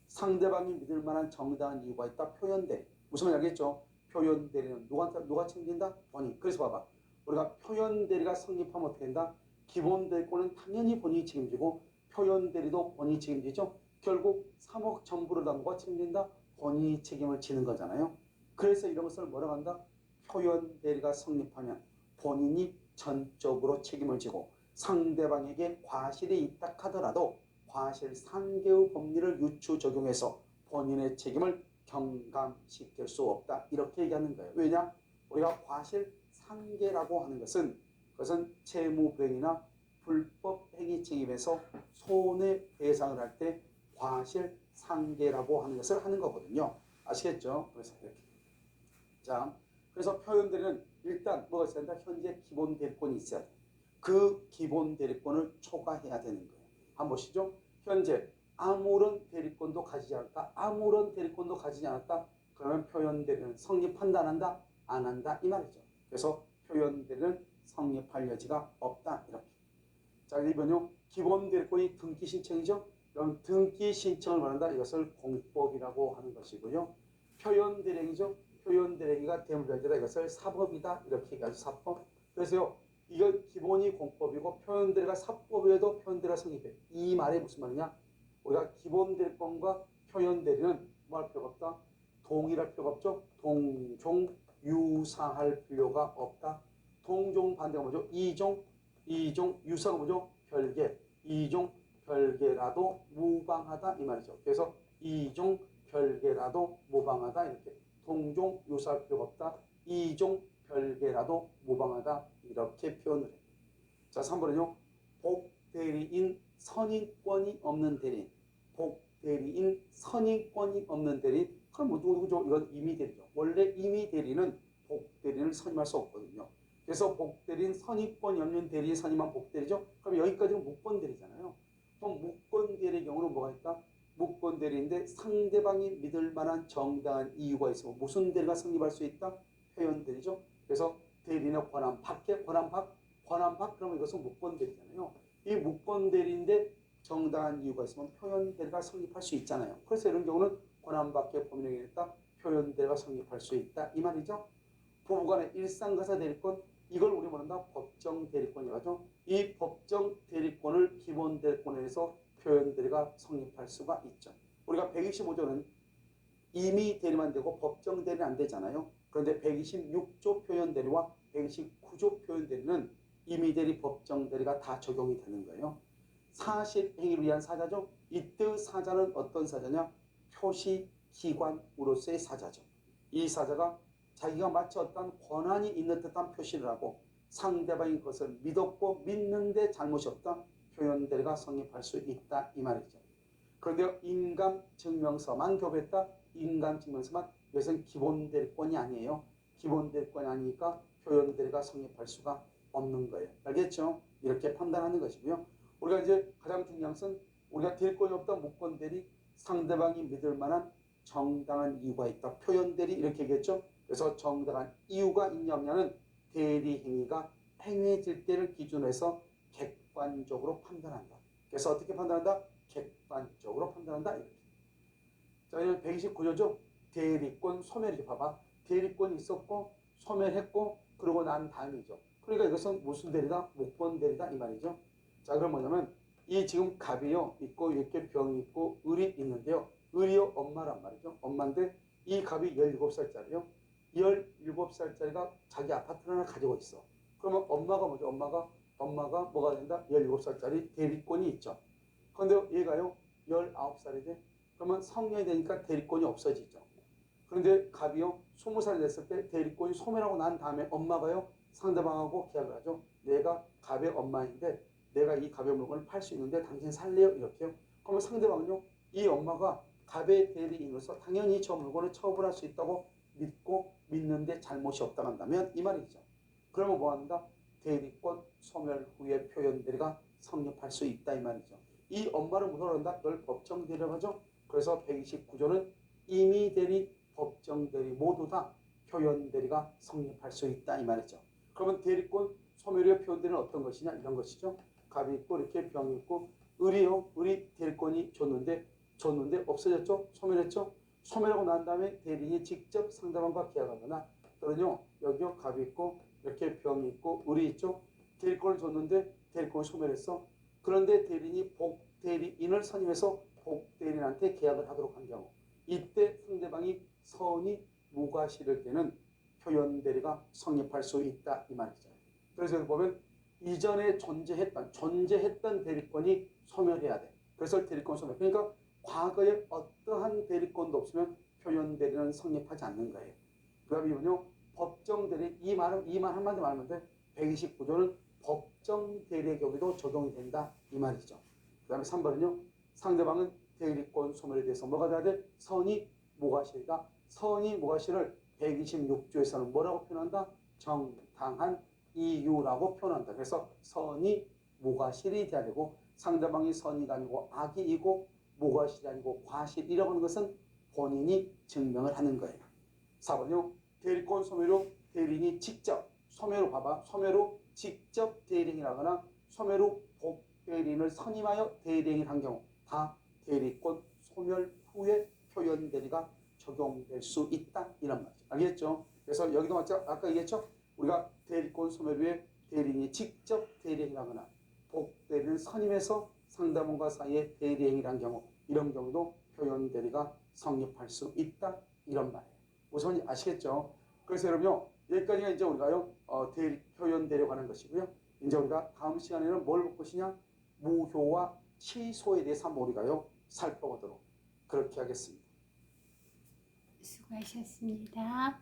Speaker 1: 상대방이 믿을 만한 정당한 이유가 있다. 표현 대리. 무슨 말 알겠죠? 표현 대리는 누가 책임진다? 본인. 그래서 봐봐. 우리가 표현 대리가 성립하면 어떻게 된다? 기본 대리권은 당연히 본인이 책임지고 표현 대리도 본인이 책임지죠. 결국 3억 전부를 다 누가 책임진다? 본인이 책임을 지는 거잖아요. 그래서 이런 것을 뭐라고 한다? 표현 대리가 성립하면 본인이 전적으로 책임을 지고 상대방에게 과실이 있다 하더라도 과실 상계의 법리를 유추 적용해서 본인의 책임을 경감시킬 수 없다. 이렇게 얘기하는 거예요. 왜냐? 우리가 과실 상계라고 하는 것은 그것은 채무불행이나 불법 행위 책임에서 손해배상을 할 때 과실 상계라고 하는 것을 하는 거거든요. 아시겠죠? 그래서 이렇게. 자, 그래서 표현들은 일단 뭐가 있어야 된다? 현재 기본 대리권이 있어야 돼. 그 기본 대리권을 초과해야 되는 거예요. 한번 보시죠. 현재 아무런 대리권도 가지지 않았다. 아무런 대리권도 가지지 않았다. 그러면 표현 대리는 성립한다, 안 한다? 안 한다 이 말이죠. 그래서 표현 대리는 성립할 여지가 없다. 이렇게. 자, 1번요. 기본 대리권이 등기 신청이죠. 그럼 등기 신청을 말한다. 이것을 공법이라고 하는 것이고요. 표현 대리행위죠. 표현 대리행위가 대물변제다. 이것을 사법이다. 이렇게 얘기하죠. 사법. 그래서요. 이건 기본이 공법이고 표현 대리가 사법이라도 표현 대리가 성립해. 이 말이 무슨 말이냐? 우리가 기본 대리권과 표현 대리는 뭐 할 필요가 없다? 동일할 필요가 없죠. 동종 유사할 필요가 없다. 동종 반대가 뭐죠? 이종 유사가 뭐죠? 별개. 이종 별개라도 무방하다 이 말이죠. 그래서 이종 별개라도 무방하다 이렇게. 동종 유사할 필요가 없다. 이종 별개라도 무방하다 이렇게 표현을 해요. 자, 3번은요. 복대리인 선임권이 없는 대리인. 복대리인 선임권이 없는 대리인. 그럼 뭐 누구죠? 이건 임의대리죠. 원래 임의대리는 복대리인을 선임할 수 없거든요. 그래서 복대리인 선임권이 없는 대리인 선임한 복대리죠. 그럼 여기까지는 무권대리잖아요. 그럼 무권대리의 경우는 뭐가 있다? 무권대리인데 상대방이 믿을 만한 정당한 이유가 있으면 무슨 대리가 성립할 수 있다? 표현대리죠. 그래서 대리인의 권한 밖에 권한 밖 그러면 이것은 무권대리잖아요. 이 무권대리인데 정당한 이유가 있으면 표현대리가 성립할 수 있잖아요. 그래서 이런 경우는 권한 밖의 법령에 있다 표현대리가 성립할 수 있다 이 말이죠. 부부간의 일상가사 대리권 이걸 우리 뭐란다? 법정 대리권이라죠. 이 법정 대리권을 기본 대리권에 의해서 표현 대리가 성립할 수가 있죠. 우리가 125조는 임의 대리만 되고 법정 대리는 안 되잖아요. 그런데 126조 표현 대리와 129조 표현 대리는 임의 대리, 법정 대리가 다 적용이 되는 거예요. 사실 행위를 위한 사자죠. 이때 사자는 어떤 사자냐? 표시 기관으로서의 사자죠. 이 사자가 자기가 마치 어떤 권한이 있는 듯한 표시를 하고 상대방이 그것을 믿었고 믿는데 잘못이 없다. 표현 대리가 성립할 수 있다 이 말이죠. 그런데 인감증명서만 교부했다. 인감증명서만 이것은 기본 대리권이 아니에요. 기본 대리권이 아니니까 표현 대리가 성립할 수가 없는 거예요. 알겠죠? 이렇게 판단하는 것이고요. 우리가 이제 가장 중요한 것은 우리가 대리권이 없다. 무권 대리, 상대방이 믿을 만한 정당한 이유가 있다. 표현 대리 이렇게 얘기했죠. 그래서 정당한 이유가 있냐 없냐는 대리 행위가 행해질 때를 기준으로 해서 객관적으로 판단한다. 그래서 어떻게 판단한다? 객관적으로 판단한다. 이렇게. 자, 129조죠. 대리권 소멸이죠. 봐봐. 대리권이 있었고 소멸했고 그러고 난 다음이죠. 그러니까 이것은 무슨 대리다? 무권 대리다 이 말이죠. 자, 그럼 뭐냐면 이 지금 갑이요 있고 이렇게 병이 있고 을이 있는데요. 을이요 엄마란 말이죠. 엄마인데 이 갑이 17살짜리요. 17살짜리가 자기 아파트를 하나 가지고 있어. 그러면 엄마가 뭐죠? 엄마가 뭐가 된다? 17살짜리 대리권이 있죠. 그런데 얘가요 19살이 돼. 그러면 성년이 되니까 대리권이 없어지죠. 그런데 갑이요 20살이 됐을 때 대리권이 소멸하고 난 다음에 엄마가요 상대방하고 계약을 하죠. 내가 갑의 엄마인데 내가 이 갑의 물건을 팔 수 있는데 당신 살래요? 이렇게요. 그러면 상대방은요 이 엄마가 갑의 대리인으로서 당연히 저 물건을 처분할 수 있다고 믿고 믿는데 잘못이 없다고 한다면 이 말이죠. 그러면 뭐 한다? 대리권 소멸 후에 표현 대리가 성립할 수 있다 이 말이죠. 이 엄마를 무엇으로 한다? 이걸 법정 대리라고 하죠. 그래서 129조는 임의 대리, 법정 대리 모두 다 표현 대리가 성립할 수 있다 이 말이죠. 그러면 대리권 소멸 후에 표현 대리는 어떤 것이냐 이런 것이죠. 갑이 있고 이렇게 병이 있고 을이 대리권이 줬는데 없어졌죠? 소멸했죠? 소멸하고 난 다음에 대리인이 직접 상대방과 계약하거나 또는요 여기요 갑이 있고 이렇게 병이 있고 을이 있죠. 대리권을 줬는데 대리권을 소멸했어. 그런데 대리인이 복대리인을 선임해서 복대리인한테 계약을 하도록 한 경우 이때 상대방이 선이 무과실일 때는 표현대리가 성립할 수 있다 이 말이죠. 그래서 여기 보면 이전에 존재했던 대리권이 소멸해야 돼. 그래서 대리권 소멸. 그러니까 과거에 어떠한 대리권도 없으면 표현대리는 성립하지 않는 거예요. 그 다음에 이분요 법정대리 이 말 한마디 말하면 돼. 129조는 법정대리의 경우에도 적용이 된다 이 말이죠. 그 다음에 3번은요 상대방은 대리권 소멸에 대해서 뭐가 돼야 돼? 선이 무과실이다. 선이 무과실을 126조에서는 뭐라고 표현한다? 정당한 이유라고 표현한다. 그래서 선이 무과실이 돼야 되고 상대방이 선이가 아니고 악이고 무과실이 아니고 과실이라고 하는 것은 본인이 증명을 하는 거예요. 4번요. 대리권 소멸로 대리인이 직접 소멸로 봐봐. 소멸로 직접 대리인이라거나 소멸로 복대리인을 선임하여 대리인을 한 경우 다 대리권 소멸 후에 표현대리가 적용될 수 있다 이런 말이죠. 알겠죠? 그래서 여기도 맞죠? 아까 얘기했죠? 우리가 대리권 소멸 후에 대리인이 직접 대리행하거나 복대리인을 선임해서 상대방과 사이에 대리행위를 한 경우 이런 경우도 표현대리가 성립할 수 있다 이런 말이에요. 우선 아시겠죠? 그래서 여러분요 여기까지가 이제 우리가요 표현대리에 관한 것이고요. 이제 우리가 다음 시간에는 뭘 볼 것이냐? 무효와 취소에 대해서 한번 우리가요 살펴보도록 그렇게 하겠습니다.
Speaker 2: 수고하셨습니다.